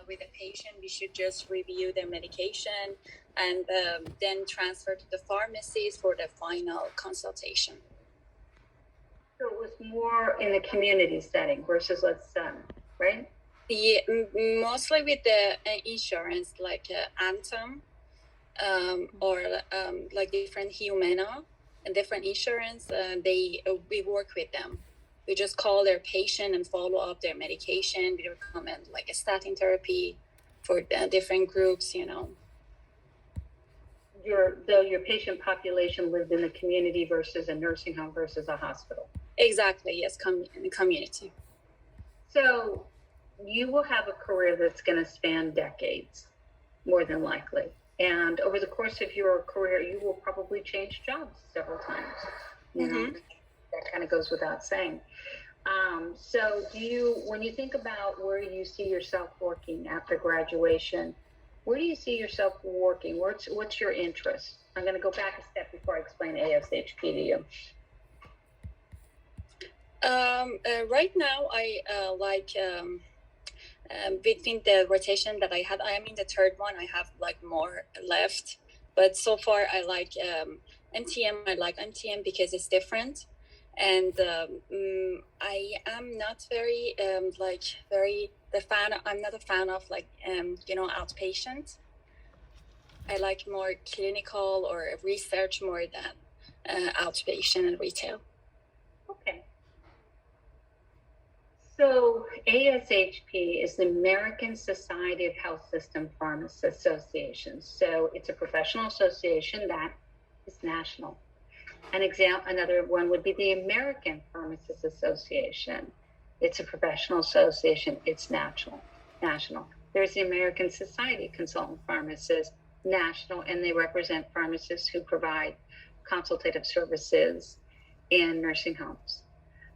with the patient, we should just review their medication and then transfer to the pharmacies for the final consultation. So it was more in the community setting versus right? Yeah, mostly with the insurance, like Anthem, or like different Humana and different insurance. We work with them. We just call their patient and follow up their medication. We recommend like a statin therapy for different groups, Your patient population lived in the community versus a nursing home versus a hospital. Exactly, yes, in the community. So you will have a career that's going to span decades, more than likely. And over the course of your career, you will probably change jobs several times. You know, that kind of goes without saying. So when you think about where you see yourself working after graduation, where do you see yourself working? What's your interest? I'm going to go back a step before I explain ASHP to you. Right now, I between the rotation that I had, I am in the third one. I have like more left, but so far I like MTM. I like MTM because it's different, and I am not very I'm not a fan of outpatient. I like more clinical or research more than outpatient and retail. Okay. So ASHP is the American Society of Health System Pharmacists Association. So it's a professional association that is national. Another one would be the American Pharmacists Association. It's a professional association. It's national. There's the American Society of Consultant Pharmacists, national, and they represent pharmacists who provide consultative services in nursing homes.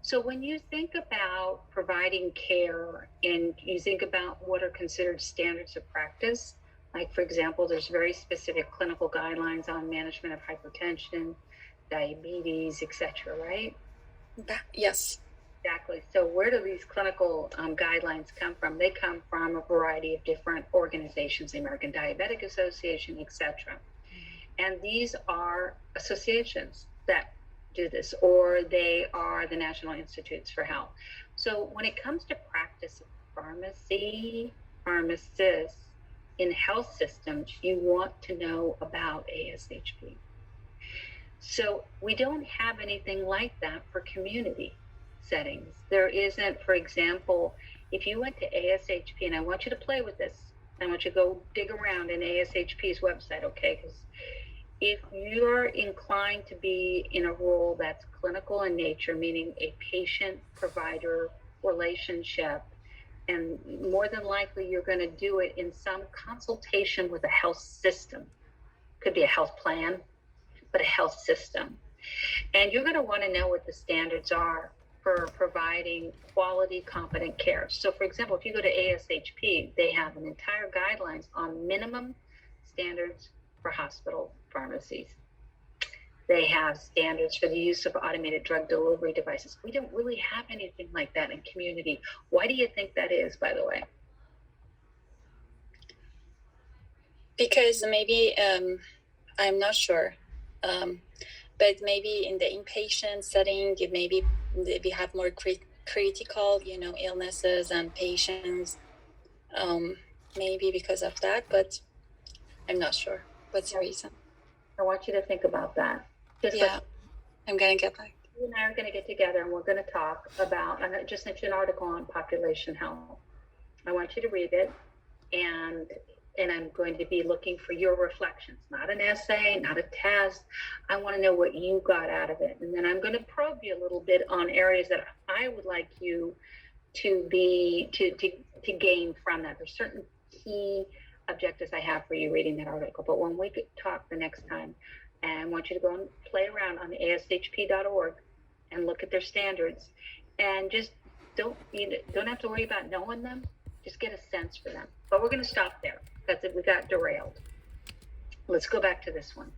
So when you think about providing care and you think about what are considered standards of practice, like for example, there's very specific clinical guidelines on management of hypertension, diabetes, etc., right? Yes. Exactly. So where do these clinical guidelines come from? They come from a variety of different organizations, the American Diabetic Association, etc. And these are associations that do this, or they are the National Institutes for Health. So when it comes to practice of pharmacists in health systems, you want to know about ASHP. So we don't have anything like that for community settings. There isn't, for example, if you went to ASHP, and I want you to play with this, I want you to go dig around in ASHP's website, okay? Because if you're inclined to be in a role that's clinical in nature, meaning a patient-provider relationship, and more than likely you're going to do it in some consultation with a health system, could be a health plan, but a health system. And you're going to want to know what the standards are for providing quality, competent care. So for example, if you go to ASHP, they have an entire guidelines on minimum standards for hospital pharmacies. They have standards for the use of automated drug delivery devices. We don't really have anything like that in community. Why do you think that is, by the way? Because maybe, I'm not sure, but maybe in the inpatient setting, maybe we have more critical, illnesses and patients, maybe because of that, but I'm not sure what's the reason. I want you to think about that. I'm going to get back. You and I are going to get together and we're going to talk about, I just sent you an article on population health. I want you to read it, and I'm going to be looking for your reflections, not an essay, not a test. I want to know what you got out of it. And then I'm going to probe you a little bit on areas that I would like you to gain from that. There's certain key objectives I have for you reading that article. But when we talk the next time, and I want you to go and play around on the ASHP.org and look at their standards, and just don't have to worry about knowing them. Just get a sense for them. But we're going to stop there because we got derailed. Let's go back to this one.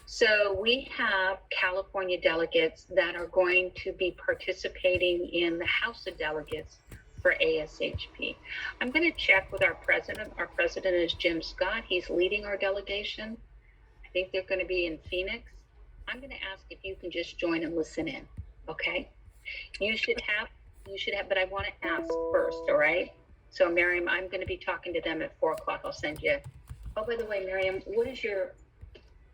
So we have California delegates that are going to be participating in the House of Delegates for ASHP. I'm going to check with our president. Our president is Jim Scott. He's leading our delegation. I think they're going to be in Phoenix. I'm going to ask if you can just join and listen in. Okay. You should have, but I want to ask first. All right. So Miriam, I'm going to be talking to them at 4:00. I'll send you. Oh, by the way, Miriam, what is your,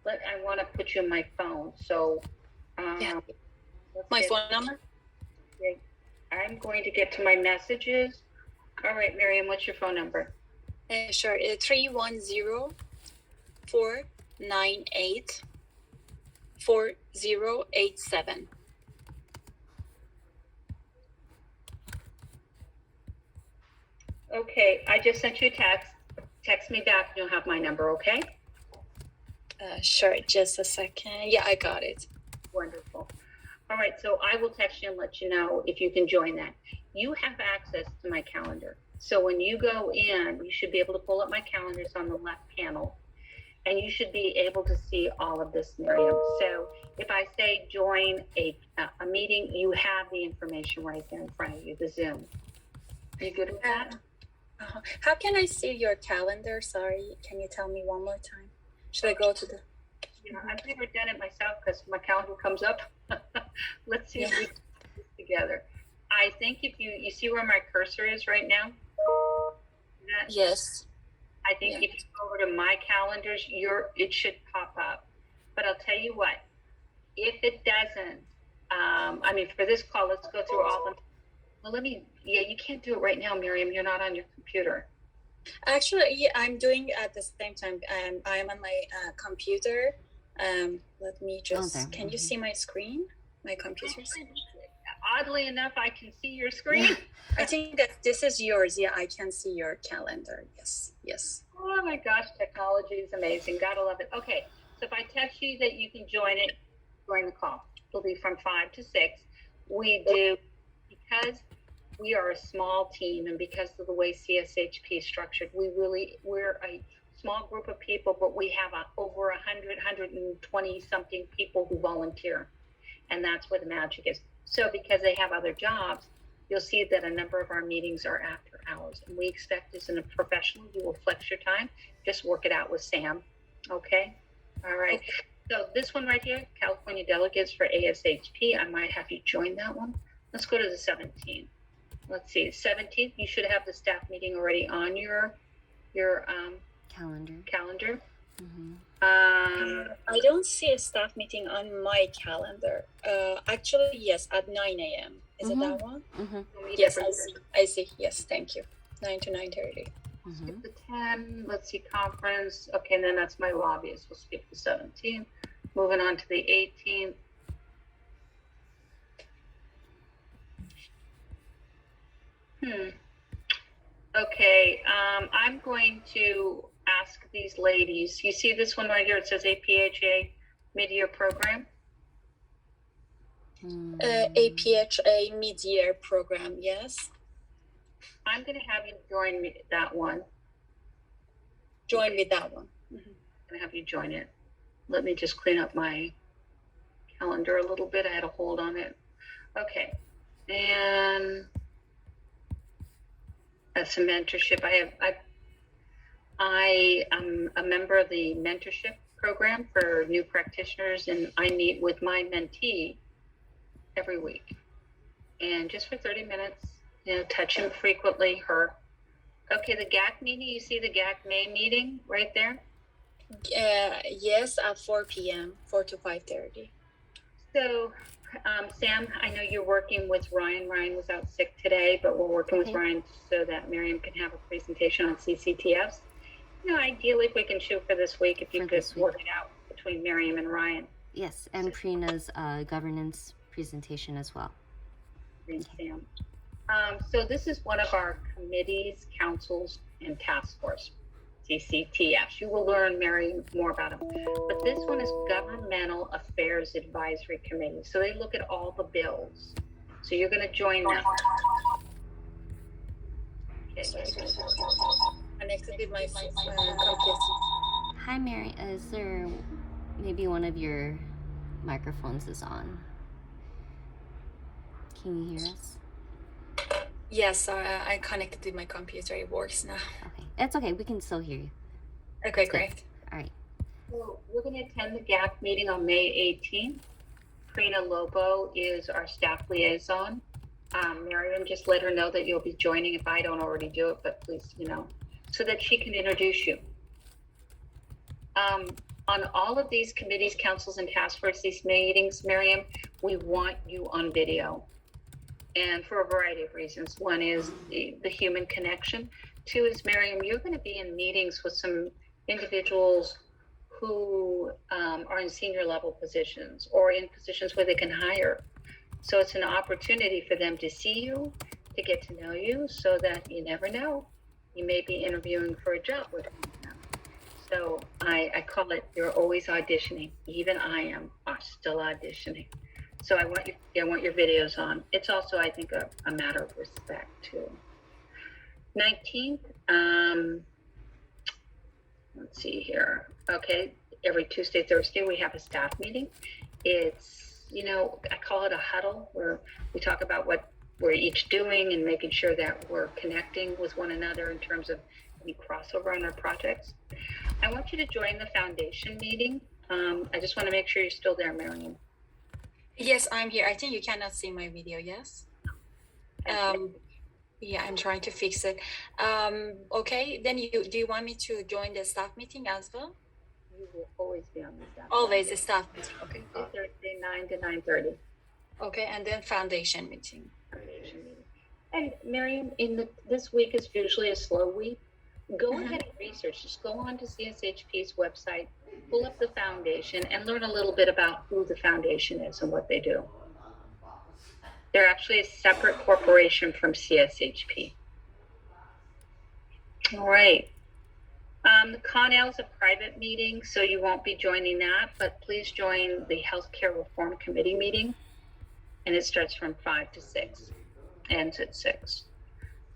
I want to put you in my phone. So, Yeah. My phone number? Okay. I'm going to get to my messages. All right, Miriam, what's your phone number? Sure. 310-498-4087. Okay, I just sent you a text. Text me back and you'll have my number, okay? Sure. Just a second. Yeah, I got it. Wonderful. All right, so I will text you and let you know if you can join that. You have access to my calendar. So when you go in, you should be able to pull up my calendars on the left panel, and you should be able to see all of this, Miriam. So if I say join a meeting, you have the information right there in front of you, the Zoom. Are you good with that? How can I see your calendar? Sorry, can you tell me one more time? Should I go to the... Yeah, I've never done it myself because my calendar comes up. Let's see if we can do this together. I think if you see where my cursor is right now? Yes. I think if you go over to my calendars, it should pop up. But I'll tell you what, if it doesn't, for this call, let's go through all of them. Well, you can't do it right now, Miriam. You're not on your computer. Actually, yeah, I'm doing at the same time. I'm on my computer. Let me just, can you see my screen? My computer screen? Oddly enough, I can see your screen. I think that this is yours. Yeah, I can see your calendar. Yes. Oh my gosh, technology is amazing. Gotta love it. Okay, so if I text you that you can join the call. It'll be from 5 to 6. We do, because we are a small team and because of the way CSHP is structured, we're a small group of people, but we have over 120 something people who volunteer. And that's where the magic is. So because they have other jobs, you'll see that a number of our meetings are after hours. And we expect as a professional, you will flex your time. Just work it out with Sam. Okay? All right. Okay. So this one right here, California Delegates for ASHP, I might have you join that one. Let's go to the 17th. Let's see, 17th, you should have the staff meeting already on your calendar. Mm-hmm. I don't see a staff meeting on my calendar. Actually, yes, at 9 a.m. Is it that one? Mm-hmm. Yes, I see. Yes, thank you. 9 to 9:30. Mm-hmm. Skip the 10. Let's see, conference. Okay, and then that's my lobbyist. We'll skip the 17th. Moving on to the 18th. Okay, I'm going to ask these ladies. You see this one right here? It says APHA mid-year program. APHA mid-year program, yes. I'm going to have you join me that one. Join me that one. Mm-hmm. I'm going to have you join it. Let me just clean up my calendar a little bit. I had a hold on it. Okay, and that's a mentorship. I am a member of the mentorship program for new practitioners, and I meet with my mentee every week, and just for 30 minutes, touch him frequently, her. Okay, the GAC meeting, you see the GAC May meeting right there? Yes, at 4 p.m., 4 to 5:30. So, Sam, I know you're working with Ryan. Ryan was out sick today, but we're working with Ryan so that Miriam can have a presentation on CCTFs. Ideally, if we can shoot for this week, if you could work it out between Miriam and Ryan. Yes, and Prina's governance presentation as well. Thanks, Sam. So this is one of our committees, councils, and task force, CCTFs. You will learn, Mary, more about them. But this one is Governmental Affairs Advisory Committee. So they look at all the bills. So you're going to join them. Okay. Connected with my computer. Hi, Mary. Is there maybe one of your microphones is on? Can you hear us? Yes, I connected to my computer. It works now. Okay, it's okay. We can still hear you. Okay, It's good. great. All right. So we're going to attend the GAP meeting on May 18th. Karina Lobo is our staff liaison. Miriam, just let her know that you'll be joining if I don't already do it, but please, so that she can introduce you. On all of these committees, councils, and task force, these meetings, Miriam, we want you on video. And for a variety of reasons. One is the human connection. Two is, Miriam, you're going to be in meetings with some individuals who are in senior level positions or in positions where they can hire. So it's an opportunity for them to see you, to get to know you, so that you never know. You may be interviewing for a job with them. So I call it, you're always auditioning. Even I am still auditioning. So I want your videos on. It's also, I think, a matter of respect too. 19th, let's see here. Okay, every Tuesday, Thursday, we have a staff meeting. It's, I call it a huddle, where we talk about what we're each doing and making sure that we're connecting with one another in terms of any crossover on our projects. I want you to join the foundation meeting. I just want to make sure you're still there, Miriam. Yes, I'm here. I think you cannot see my video. Yes. Yeah, I'm trying to fix it. Okay, then do you want me to join the staff meeting as well? You will always be on the staff. Always a staff meeting. Okay. Thursday, 9 to 9:30. Okay, and then foundation meeting. And Miriam, this week is usually a slow week. Go ahead and research. Just go on to CSHP's website, pull up the foundation, and learn a little bit about who the foundation is and what they do. They're actually a separate corporation from CSHP. All right. The Con-El is a private meeting, so you won't be joining that, but please join the Healthcare Reform Committee meeting, and it starts from 5 to 6, ends at 6.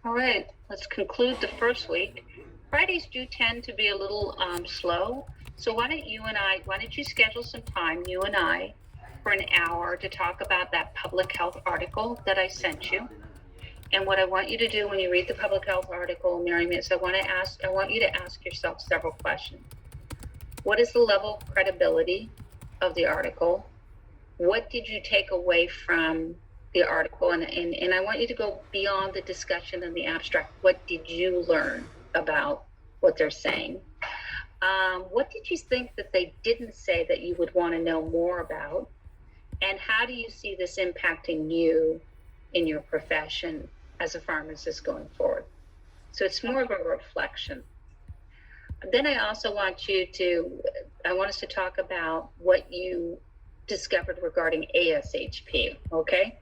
All right, let's conclude the first week. Fridays do tend to be a little slow, so why don't you schedule some time, you and I, for an hour to talk about that public health article that I sent you. And what I want you to do when you read the public health article, Miriam, is I want you to ask yourself several questions. What is the level of credibility of the article? What did you take away from the article? And I want you to go beyond the discussion and the abstract. What did you learn about what they're saying? What did you think that they didn't say that you would want to know more about? And how do you see this impacting you in your profession as a pharmacist going forward? So it's more of a reflection. Then I also want us to talk about what you discovered regarding ASHP, okay?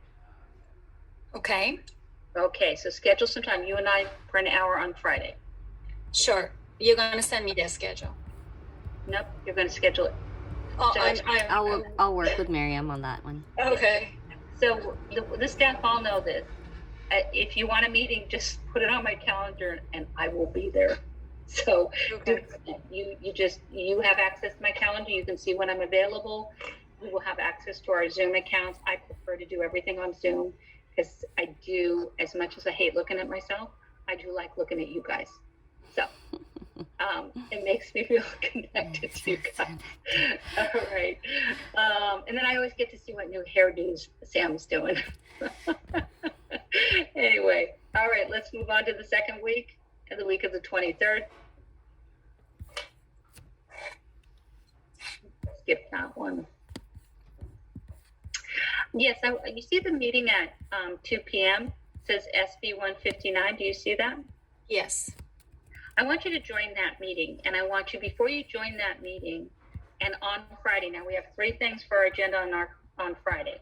Okay. Okay, so schedule some time, you and I, for an hour on Friday. Sure. You're going to send me the schedule. Nope, you're going to schedule it. Oh, So I'll work with Miriam on that one. okay. So the staff all know this. If you want a meeting, just put it on my calendar and I will be there. So Okay. you have access to my calendar. You can see when I'm available. We will have access to our Zoom accounts. I prefer to do everything on Zoom because I do, as much as I hate looking at myself, I do like looking at you guys. So it makes me feel connected to you guys. All right. And then I always get to see what new hairdos Sam's doing. Anyway, all right, let's move on to the second week, the week of the 23rd. Skip that one. Yes, you see the meeting at 2 p.m. It says SB 159. Do you see that? Yes. I want you to join that meeting, and I want you, before you join that meeting, and on Friday, now we have 3 things for our agenda on Friday.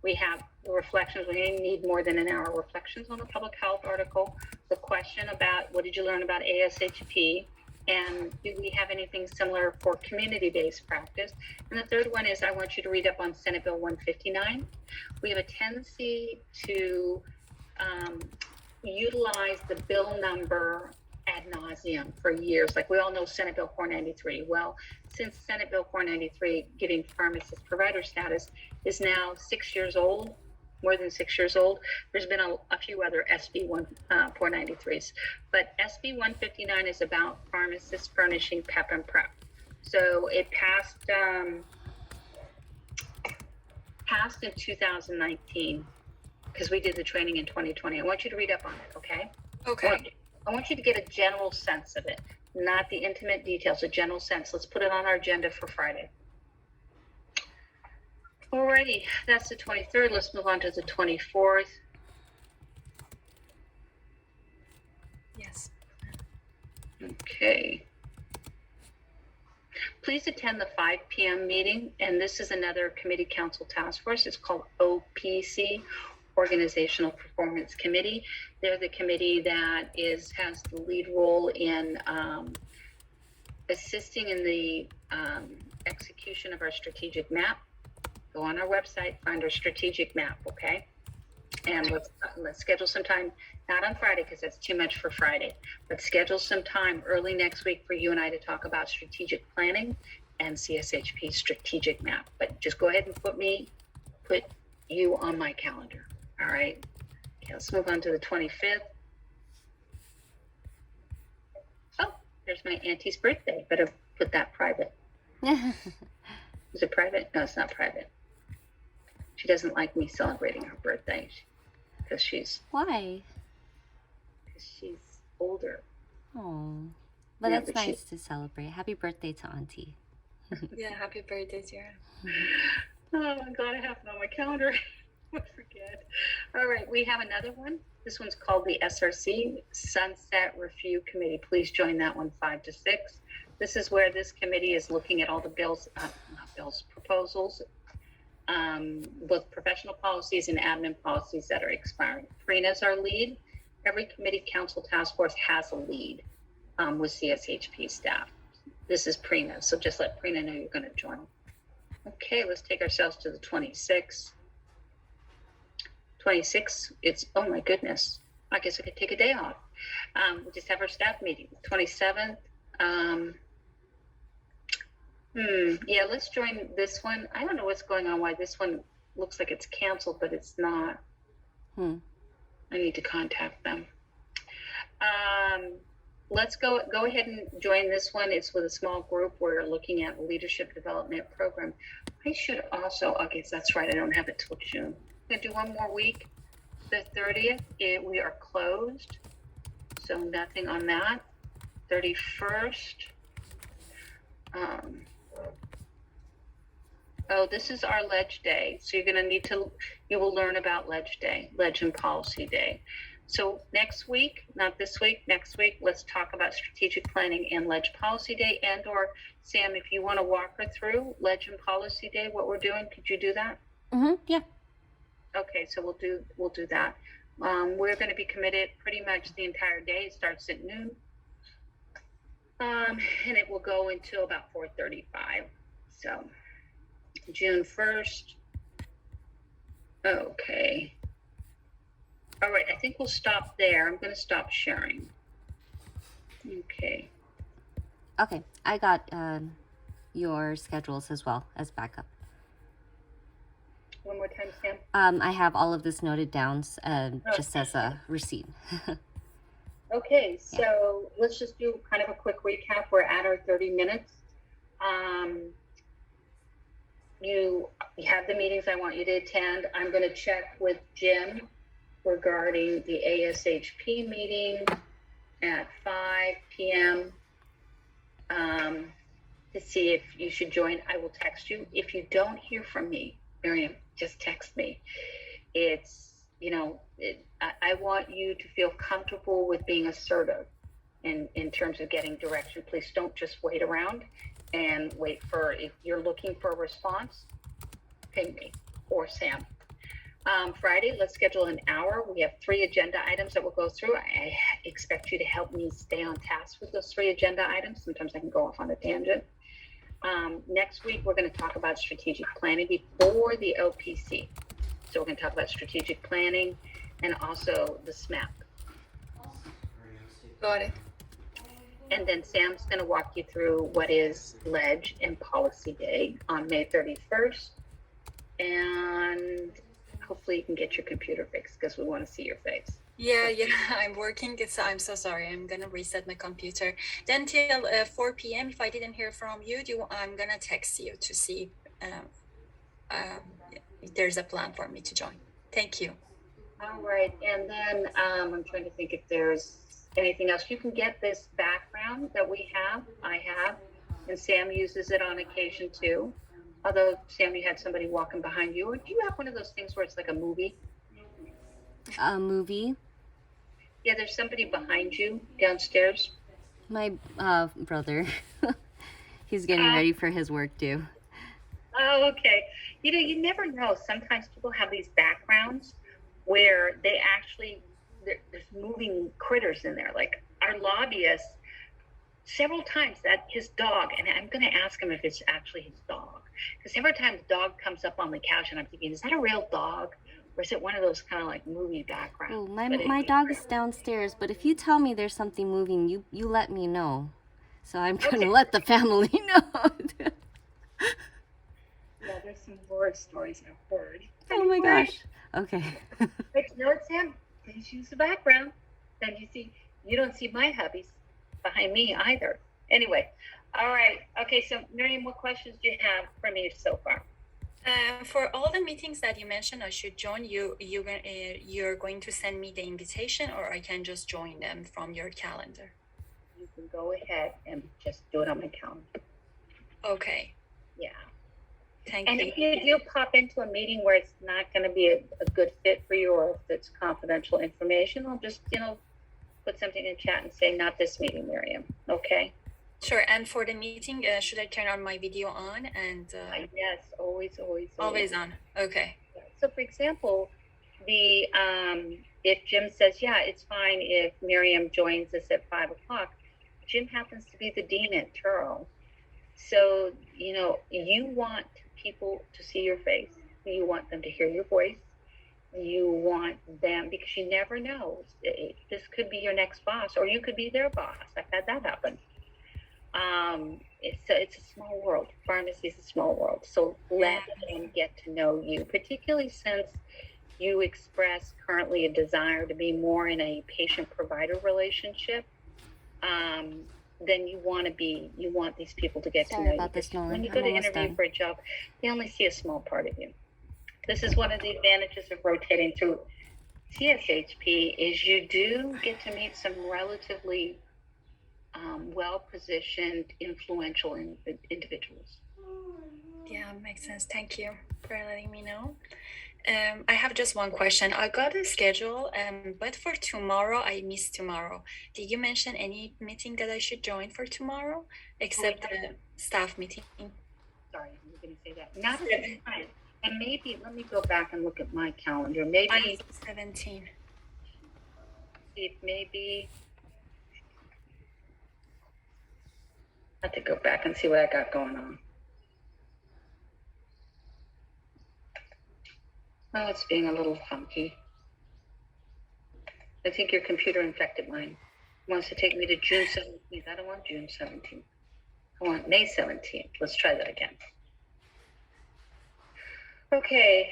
We have the reflections. We need more than an hour. Reflections on the public health article, the question about what did you learn about ASHP, and do we have anything similar for community-based practice? And the third one is I want you to read up on Senate Bill 159. We have a tendency to utilize the bill number ad nauseum for years. Like we all know Senate Bill 493. Well, since Senate Bill 493 giving pharmacist provider status is now 6 years old, more than 6 years old. There's been a few other SB 493s, but SB 159 is about pharmacists furnishing PEP and PrEP. So it passed in 2019 because we did the training in 2020. I want you to read up on it, okay? Okay. I want you to get a general sense of it, not the intimate details, a general sense. Let's put it on our agenda for Friday. Alrighty, that's the 23rd. Let's move on to the 24th. Yes. Okay. Please attend the 5 p.m. meeting, and this is another committee council task force. It's called OPC, Organizational Performance Committee. They're the committee that has the lead role in assisting in the execution of our strategic map. Go on our website, find our strategic map, okay? And let's schedule some time, not on Friday because that's too much for Friday, but schedule some time early next week for you and I to talk about strategic planning and CSHP strategic map. But just go ahead and put you on my calendar, all right? Okay, let's move on to the 25th. Oh, there's my auntie's birthday. Better put that private. Is it private? No, it's not private. She doesn't like me celebrating her birthday because she's older. Oh, but Yeah, that's but nice to celebrate. Happy birthday to Auntie. Yeah, happy birthday, Sarah. Oh, I'm glad I have it on my calendar. I forget. All right, we have another one. This one's called the SRC Sunset Review Committee. Please join that one 5 to 6. This is where this committee is looking at all the proposals, both professional policies and admin policies that are expiring. Prina is our lead. Every committee council task force has a lead with CSHP staff. This is Prina, so just let Prina know you're going to join. Okay, let's take ourselves to the 26th. 26, oh my goodness, I guess I could take a day off. We just have our staff meeting. 27th, yeah, let's join this one. I don't know what's going on, why this one looks like it's canceled, but it's not. I need to contact them. Let's go ahead and join this one. It's with a small group. We're looking at leadership development program. I should also, okay, that's right, I don't have it till June. I'm gonna do one more week. The 30th, we are closed, so nothing on that. 31st, oh, this is our Ledge Day. So you will learn about Ledge Day, Ledge and Policy Day. So next week, not this week, next week, let's talk about strategic planning and Ledge Policy Day, and or Sam, if you want to walk her through Ledge and Policy Day, what we're doing, could you do that? Yeah. Okay, so we'll do that. We're going to be committed pretty much the entire day. It starts at noon. And it will go until about 4:35. So June 1st. Okay. All right, I think we'll stop there. I'm going to stop sharing. Okay. Okay, I got your schedules as well as backup. One more time, Sam. I have all of this noted down just as a receipt. Okay, so let's just do kind of a quick recap. We're at our 30 minutes. You have the meetings I want you to attend. I'm going to check with Jim regarding the ASHP meeting at 5 p.m. To see if you should join. I will text you. If you don't hear from me, Miriam, just text me. I want you to feel comfortable with being assertive in terms of getting direction. Please don't just wait around and wait for, if you're looking for a response, ping me or Sam. Friday, let's schedule an hour. We have 3 agenda items that we'll go through. I expect you to help me stay on task with those 3 agenda items. Sometimes I can go off on a tangent. Next week, we're going to talk about strategic planning before the OPC. So we're going to talk about strategic planning and also the SMAP. Got it. And then Sam's going to walk you through what is Ledge and Policy Day on May 31st. And hopefully you can get your computer fixed because we want to see your face. Yeah, I'm working. I'm so sorry. I'm gonna reset my computer. Then till 4 p.m. If I didn't hear from you, I'm gonna text you to see if there's a plan for me to join. Thank you. All right, and then I'm trying to think if there's anything else. You can get this background that we have, I have, and Sam uses it on occasion too. Although, Sam, you had somebody walking behind you. Or do you have one of those things where it's like a movie? A movie? Yeah, there's somebody behind you downstairs. My brother. He's getting ready for his work too. Oh, okay. You know, you never know. Sometimes people have these backgrounds where they actually, there's moving critters in there. Like our lobbyist, several times that his dog, and I'm going to ask him if it's actually his dog. Because every time the dog comes up on the couch and I'm thinking, is that a real dog? Or is it one of those kind of like movie backgrounds? Oh, my dog is downstairs, but if you tell me there's something moving, you let me know. So I'm going to let the family know. Yeah, there's some horror stories I've heard. Oh my gosh. Okay. But you know what, Sam? Please use the background. Then you don't see my hubbies behind me either. Anyway, all right. Okay, so Miriam, what questions do you have for me so far? For all the meetings that you mentioned, I should join. You're going to send me the invitation, or I can just join them from your calendar. You can go ahead and just do it on my calendar. Okay. Yeah. Thank And you. if you do pop into a meeting where it's not going to be a good fit for you, or if it's confidential information, I'll just, put something in chat and say, not this meeting, Miriam. Okay? Sure. And for the meeting, should I turn on my video on? And Yes, always. always on. Okay. So, for example, if Jim says, yeah, it's fine if Miriam joins us at 5 o'clock, Jim happens to be the dean at Turo. So, you want people to see your face. You want them to hear your voice. You want them, because you never know. This could be your next boss, or you could be their boss. I've had that happen. It's a small world. Pharmacy is a small world. So let them get to know you, particularly since you express currently a desire to be more in a patient-provider relationship. Then you want these people to get to know you. Sorry about this, Nolan. When you go to interview done. for a job, they only see a small part of you. This is one of the advantages of rotating through CSHP is you do get to meet some relatively well-positioned, influential individuals. Yeah, makes sense. Thank you for letting me know. I have just one question. I got a schedule, but for tomorrow, I missed tomorrow. Did you mention any meeting that I should join for tomorrow, except the staff meeting? Sorry, I'm going to say that. Not at this time. And maybe, let me go back and look at my calendar. Maybe 17. Maybe I have to go back and see what I got going on. Oh, it's being a little funky. I think your computer infected mine. It wants to take me to June 17th. I don't want June 17th. I want May 17th. Let's try that again. Okay.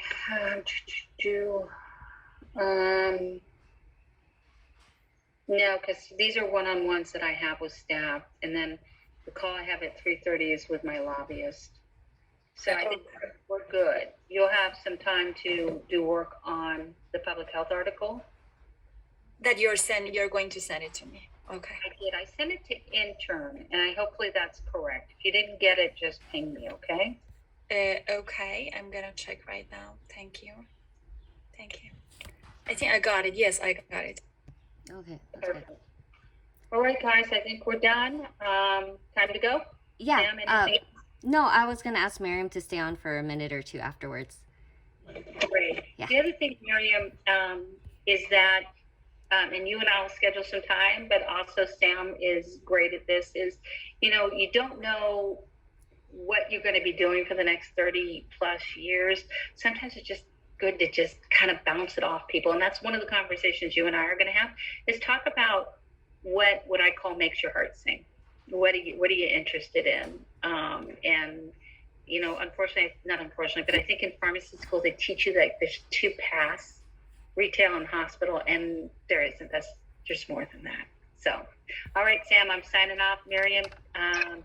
No, because these are one-on-ones that I have with staff, and then the call I have at 3:30 is with my lobbyist. So I think we're good. You'll have some time to do work on the public health article. That you're going to send it to me. Okay. I did. I sent it to intern, and hopefully that's correct. If you didn't get it, just ping me, okay? Okay. I'm gonna check right now. Thank you. I think I got it. Yes, I got it. Okay. Perfect. All right, guys. I think we're done. Time to go? Yeah. Sam, anything? No, I was going to ask Miriam to stay on for a minute or two afterwards. Great. Yeah. The other thing, Miriam, is that, and you and I will schedule some time, but also Sam is great at this, is, you don't know what you're going to be doing for the next 30 plus years. Sometimes it's just good to just kind of bounce it off people. And that's one of the conversations you and I are going to have, is talk about what I call makes your heart sing. What are you interested in? And you know, not unfortunately, but I think in pharmacy school they teach you that there's two paths, retail and hospital, and there isn't. There's more than that. So, all right, Sam, I'm signing off. Miriam,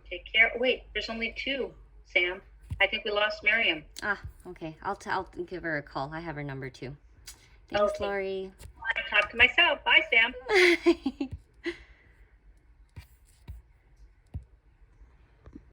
take care. Wait, there's only two, Sam. I think we lost Miriam. Ah, okay. I'll give her a call. I have her number too. Thanks, Okay. Lori. I talk to myself. Bye, Sam.